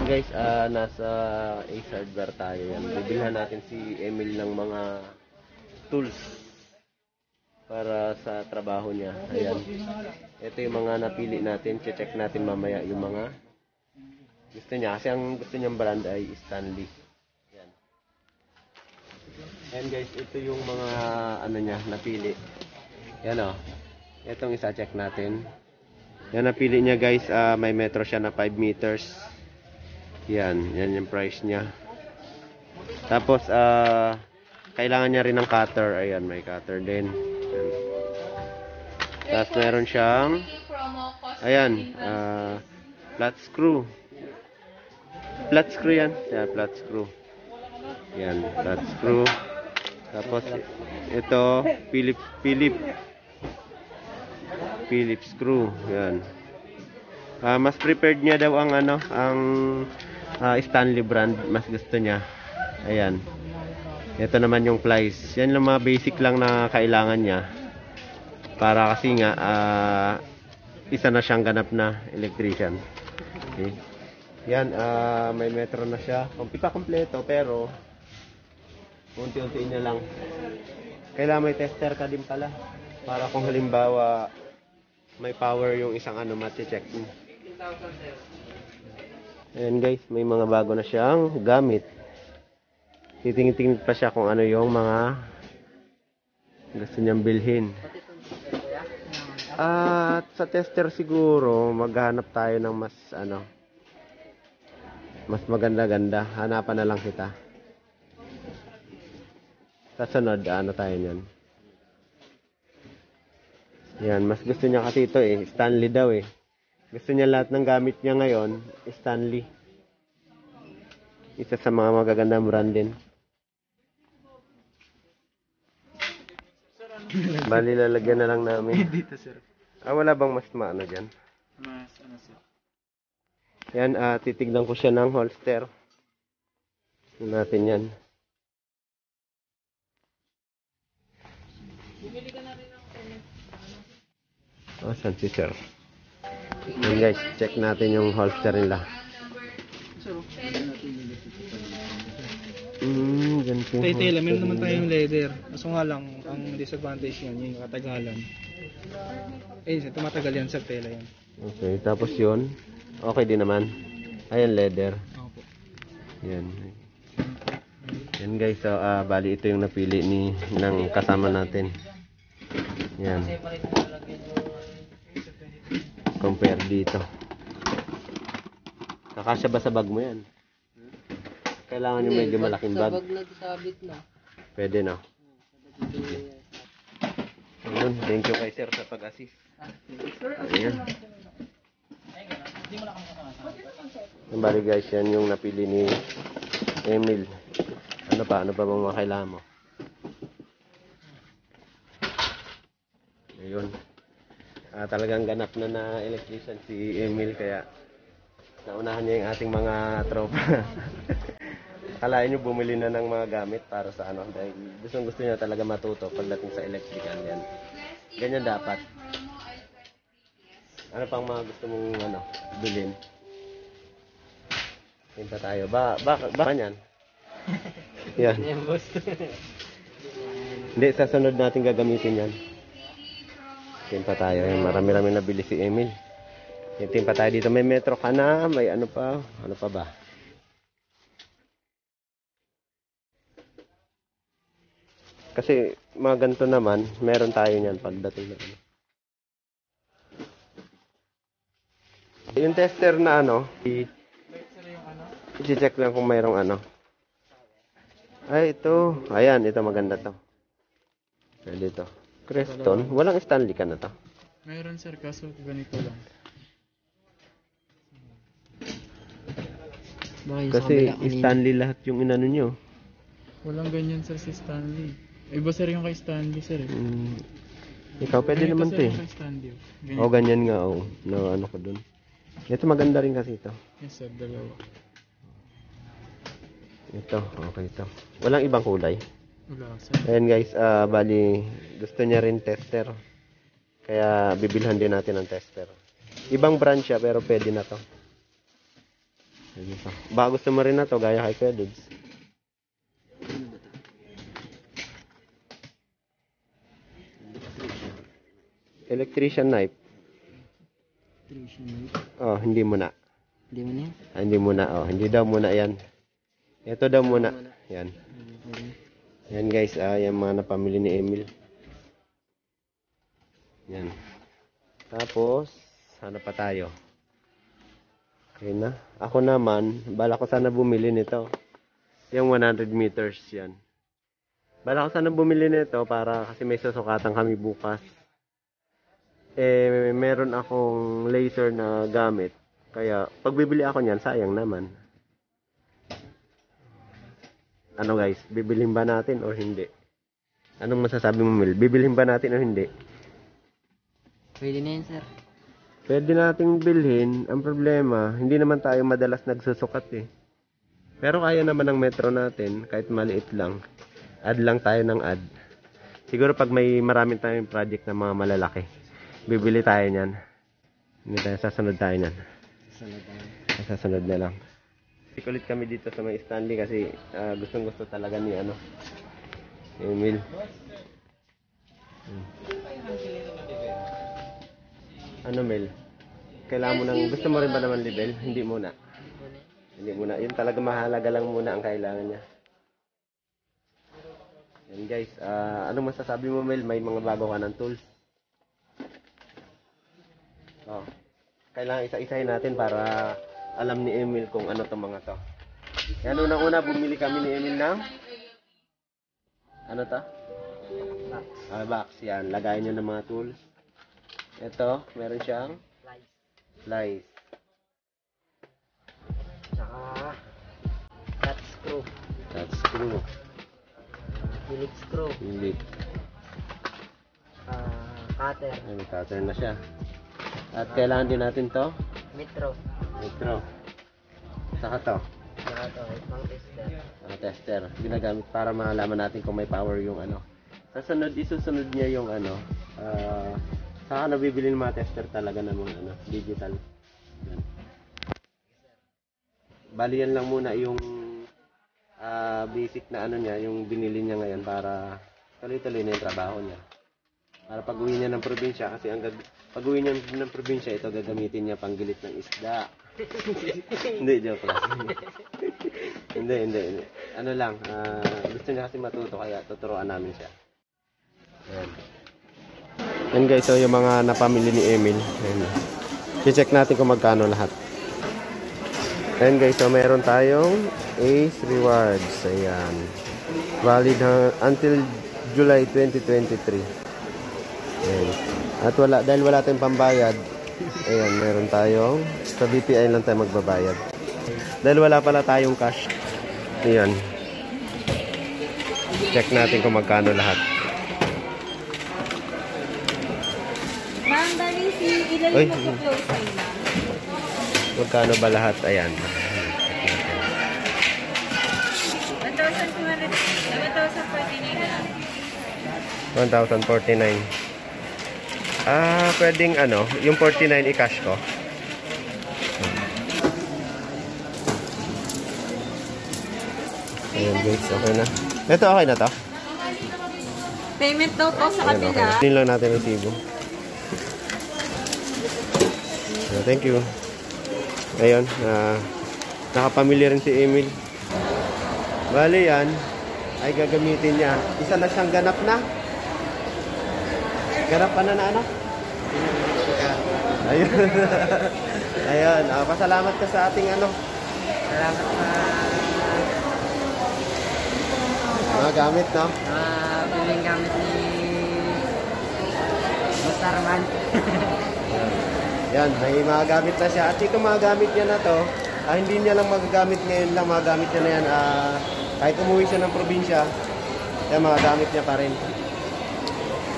Guys, nasa Ace Hardware tayo yan. Bibilhan natin si Emil ng mga tools para sa trabaho niya. Ayan. Ito yung mga napili natin. Check natin mamaya yung mga gusto niya. Kasi ang gusto niyang brand ay Stanley. Ayan. Ayan guys, ito yung mga ano niya, napili. Ayan o. Itong isa check natin. Yan napili niya guys. May metro siya na 5 meters. Yan yung price niya. Tapos kailangan niya rin ng cutter. Ayan, may cutter din. Ayan. Tapos meron siyang ayan, flat screw. Flat screw yan. Yeah, flat screw. Yan, flat screw. Tapos ito, Phillips screw. Yan. Mas prepared niya daw ang ano, ang Stanley brand, mas gusto niya. Ayan. Ito naman yung plies. Yan lang mga basic lang na kailangan niya. Para kasi nga isa na siyang ganap na electrician. Okay. Yan, may metro na siya. Hindi pa kompleto pero unti-unti niya lang. Kailangan may tester ka din pala. Para kung halimbawa may power yung isang ano, mati-check mo. Ayan guys, may mga bago na siyang gamit. Titingin-tingin pa siya kung ano yung mga gusto niyang bilhin. At sa tester siguro, maghanap tayo ng mas ano, mas maganda-ganda. Hanapan na lang kita. Sa sunod, ano tayo niyan. Yan, mas gusto niya kasi ito eh, Stanley daw eh. Gusto niya lahat ng gamit niya ngayon, Stanley. Isa sa mga magagandang brand din. Bali, lalagyan na lang namin. Dito, sir. Wala bang mas maano dyan? Mas, ano, sir? Yan, titignan ko siya ng holster. Tignan natin yan. Bumili ka na rin ng Saan si sir? Yan guys, check natin yung holster nila. Ganito yung Taytay, meron naman nila. tayong leather. Kaso nga lang, ang disadvantage yan, yung katagalan. Tumatagal yan, sir, tela yan. Okay, tapos yun. Okay din naman. Ayan, leather. Opo. Yan. Yan guys, so bali ito yung napili ng kasama natin. Yan. Compare dito. Kakasya ba sa bag mo yan? Kailangan yung medyo malaking bag. Sa bag nagsabit na. Pwede na. Ayun, thank you kay sir sa pag-assist. Ayan. Bali guys, yan yung napili ni Emil. Ano pa bang mga kailangan mo? Ayun. Talagang ganap na electrician si Emil, kaya naunahan niya yung ating mga tropa. Kalain nyo bumili na ng mga gamit para sa ano, dahil gusto niya talaga matuto pagdating sa electrical yan. Ganyan dapat. Ano pang mga gusto mong ano, bilhin? Hinta tayo. Ba yan? Yan. Hindi, sa sunod natin gagamitin yan. Hinta tayo. Marami-rami nabili si Emil. Hintin pa tayo dito. May metro ka na. May ano pa. Ano pa ba? Kasi mga ganito naman, meron tayo niyan pagdating na ano. Yung tester na ano, i-check lang kung mayroong ano. Ay, ito. Ayan, ito maganda to. Pwede ito. Creston. Walang Stanley ka na to. Meron, sir, kaso ganito lang. Kasi Stanley lahat yung inano nyo. Walang ganyan, sir, si Stanley. Iba, sir, yung kay Stanley, sir. Ikaw, pwede Ganito, naman sir, to eh. yung kay Stanley. O, ganyan nga, o. No, ano ko dun. Ito, maganda rin kasi ito. Yes, sir, dalawa. Ito, okay ito. Walang ibang kulay. Wala, sir. Ayan guys, bali, gusto niya rin tester. Kaya bibilhan din natin ng tester. Ibang brand siya pero pwede na to. Baka gusto mo rin na to gaya kay Kuya Dudes. Electrician knife. Oh, hindi muna. Hindi mo na. Hindi muna. Oh, hindi daw muna yan. Ito daw muna. Yan. Yan guys, yung mga napamili ni Emil. Yan. Tapos, sana pa tayo. Okay na. Ako naman, bala ko sana bumili nito. Yung 100 meters yan. Bala ko sana bumili nito para kasi may susukatan kami bukas. Meron akong laser na gamit. Kaya, pag bibili ako niyan, sayang naman. Ano guys, bibilhin ba natin o hindi? Anong masasabi mo, Mel? Bibilhin ba natin o hindi? Pwede na yan, sir. Pwede nating bilhin. Ang problema, hindi naman tayo madalas nagsusukat eh. Pero kaya naman ng metro natin, kahit maliit lang. Add lang tayo ng add. Siguro pag may maraming tayong project na mga malalaki, bibili tayo niyan. Hindi tayo, sasunod tayo niyan. Sasunod na lang. Sikulit kami dito sa may Stanley kasi gustong gusto talaga ni Emil. Ano Mel? Kailangan mo nang gusto mo rin ba naman libel? Hindi muna. Hindi muna. Yun talaga mahalaga lang muna ang kailangan niya. Yan guys, ano masasabi mo Mel? May mga bago ka ng tools. Oh. Kailangan isa-isahin natin para alam ni Emil kung ano to mga to. Yan unang-una bumili kami ni Emil ng ano to? Box yan. Lagayan niyo ng mga tools. Ito, meron siyang slice. Saka, cut screw. Cut screw. Phillips screw. Hindi. Cutter. Ay, may cutter na siya. At kailangan din natin to. Metro. Metro. Saka to. Saka ito, pang tester. Tester. Ginagamit para malaman natin kung may power yung ano. Isusunod niya yung ano. Saka nabibili ng mga tester talaga ng mga ano, digital. Yan. Bali yan lang muna yung basic na ano niya, yung binili niya ngayon para tuloy-tuloy na yung trabaho niya. Para pag-uwi niya ng probinsya kasi pag-uwi niya ng probinsya ito gagamitin niya panggilit ng isda. Hindi, joke lang. hindi. Ano lang, gusto niya kasi matuto kaya tuturuan namin siya. Ayan. Yan guys, so yung mga napamili ni Emil. Ayan. I-check natin kung magkano lahat. Ayan guys, so meron tayong Ace Rewards. Ayan. Valid until July 2023. Ayan. At dahil wala tayong pambayad, ayan, meron tayong, sa BPI lang tayo magbabayad. Dahil wala pala tayong cash. Ayan. Check natin kung magkano lahat. Ma'am, dali si Uy. ilalim mo po close sign lang. Magkano ba lahat? Ayan. 1,249 na lang. 1,049. Pwedeng ano, yung 49 i-cash ko. Ayan guys, okay na. Ito okay na to? Payment daw po sa Ayan, kabila. okay. Din lang natin ang resibo. Thank you. Ayun, nakapamilya rin si Emil. Bali yan, ay gagamitin niya. Isa na siyang ganap na. Ganap pa na ano? Ayun. Ayun, pasalamat ka sa ating ano. Salamat pa. Mga gamit, no? Biling gamit ni Mustarman. Yan, may mga gamit na siya. At ito mga gamit niya na to, hindi niya lang magagamit ngayon lang, mga gamit niya na yan. Kahit umuwi siya ng probinsya, yan, mga gamit niya pa rin.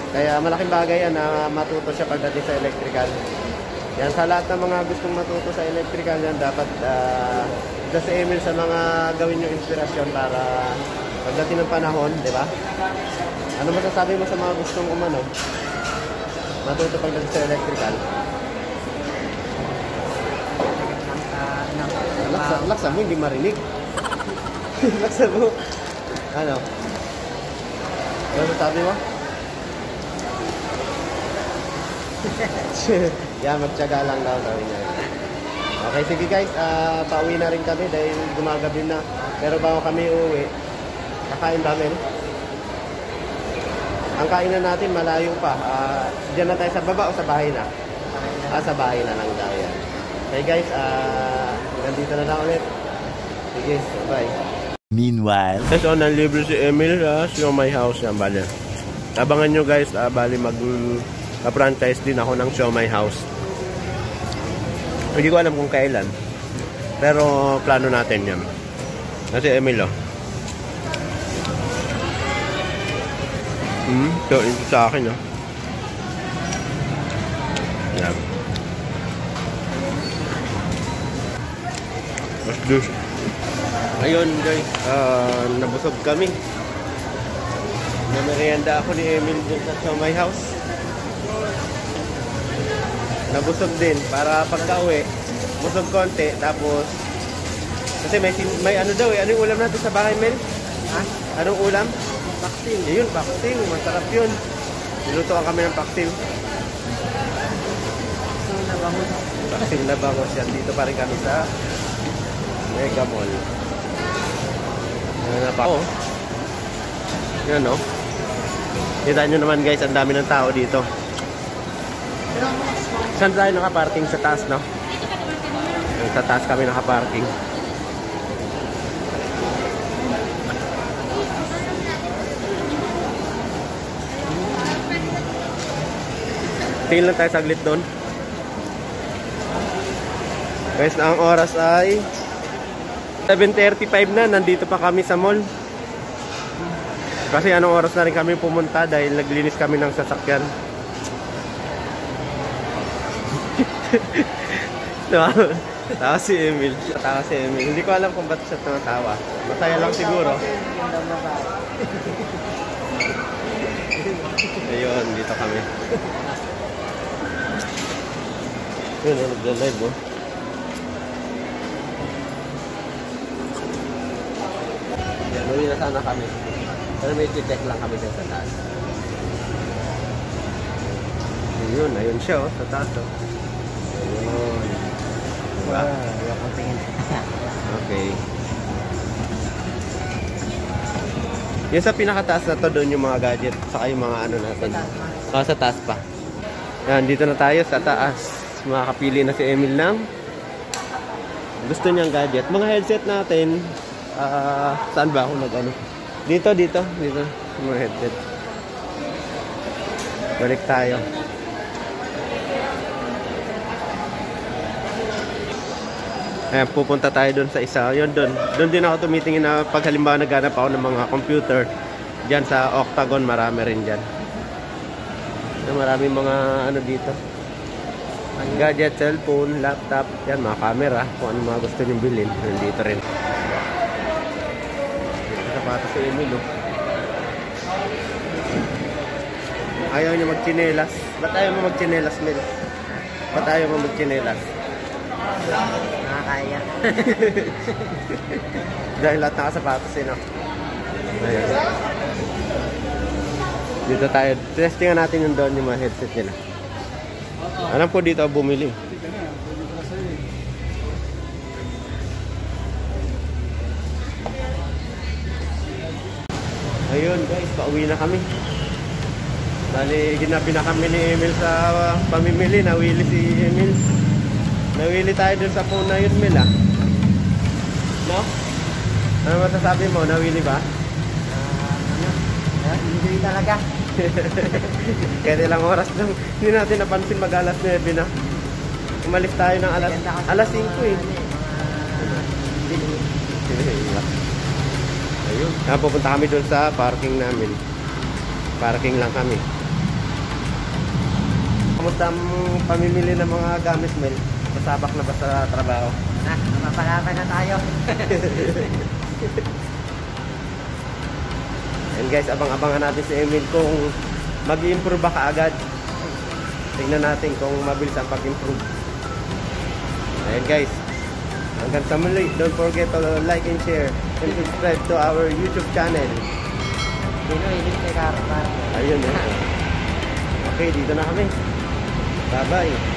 Kaya malaking bagay yan na matuto siya pagdating sa electrical. Yan, sa lahat ng mga gustong matuto sa electrical yan, dapat ito si Emil sa mga gawin yung inspirasyon para pagdating ng panahon, di ba? Ano masasabi mo sa mga gustong umano? Matuto pagdating sa electrical. Laksa mo, hindi marinig. Laksa mo. Ano? Ano sabi mo? Yan, magtyaga lang daw sabi niya. Okay, sige guys, pauwi na rin kami dahil gumagabi na. Pero bago kami uuwi, kakain namin. Ang kainan natin malayo pa. Diyan na tayo sa baba o sa bahay na? Sa bahay na lang daw yan. Okay guys, nandito na lang ulit. Sige, bye. Meanwhile, So, nanlibre si Emil sa my house yan, bali. Abangan nyo guys, bali mag-franchise din ako ng Show My House. Hindi ko alam kung kailan. Pero plano natin yan. Kasi Emil, oh. Ito sa akin, oh. Yan. Let's do. Ayun guys, nabusog kami. Namerienda ako ni Emil dun sa Show My House. Nabusog din para pagka-uwi, busog konti, tapos kasi may ano daw eh. Ano yung ulam natin sa bahay, Mel? Ha? Anong ulam? Paktil. Yun, paktil. Masarap yun. Nilutoan kami ng paktil. Paktil na bangos yan. Dito pa rin kami sa Mega Mall. Yan na pa. Oh. Yan, oh. Kita nyo naman guys, ang dami ng tao dito. Saan tayo nakaparking? Sa taas, no? Sa taas kami nakaparking. Tingin lang tayo saglit doon. Guys, na ang oras ay 7:35 na. Nandito pa kami sa mall. Kasi anong oras na rin kami pumunta dahil naglinis kami ng sasakyan. Tawa si Emil. Tawa si Emil. Hindi ko alam kung ba't siya tumatawa. Masaya lang siguro. Ayun, dito kami. Yun, nag-live mo. Yan, uwi na sana kami. Pero may check lang kami sa taas. Ayun, ayun siya oh, sa taas oh. Ayun. Diba? Okay. Yung sa pinakataas na to, doon yung mga gadget, saka yung mga ano natin. Sa taas pa. Yan, dito na tayo sa taas. Makakapili na si Emil ng gusto niyang gadget. Mga headset natin, saan ba ako nag-ano? Dito. Mga headset. Balik tayo. Ayan, pupunta tayo doon sa isa. Yun, doon din ako tumitingin na pag halimbawa naghanap ako ng mga computer. Diyan sa Octagon, marami rin dyan. Maraming mga ano dito. Gadget, cellphone, laptop, yan, mga camera. Kung ano mga gusto niyong bilhin, nandito rin. Sapatos si Emil, oh. Ayaw niya magchinelas. Ba't ayaw mo magchinelas, Mel? Ba't ayaw mo magchinelas? Nakakaya. Dahil lahat nakasapatos eh, no? Ayan. Dito tayo. Testingan natin yung doon yung mga headset nila. Alam ko dito bumili. Ayun guys, pauwi na kami. Bali, ginapi na kami ni Emil sa pamimili. Nawili si Emil. Nawili tayo dun sa phone na yun, Mel, ah. No? Ano masasabi mo? Nawili ba? Hindi talaga. Kaya ilang oras lang. Hindi natin napansin mag-alas 9 na. Umalis tayo ng alas 5 eh. Ayun. Pupunta kami dun sa parking namin. Parking lang kami. Kamusta ang pamimili ng mga gamit, Mel? Masabak na ba sa trabaho? Mapalaban na tayo. And guys, abang-abangan natin si Emil kung mag-i-improve ba kaagad. Tingnan natin kung mabilis ang pag-improve. Ayan guys. Hanggang sa muli, don't forget to like and share and subscribe to our YouTube channel. Sino hilig kay Karpan? Ayun eh. Okay, dito na kami. Bye-bye.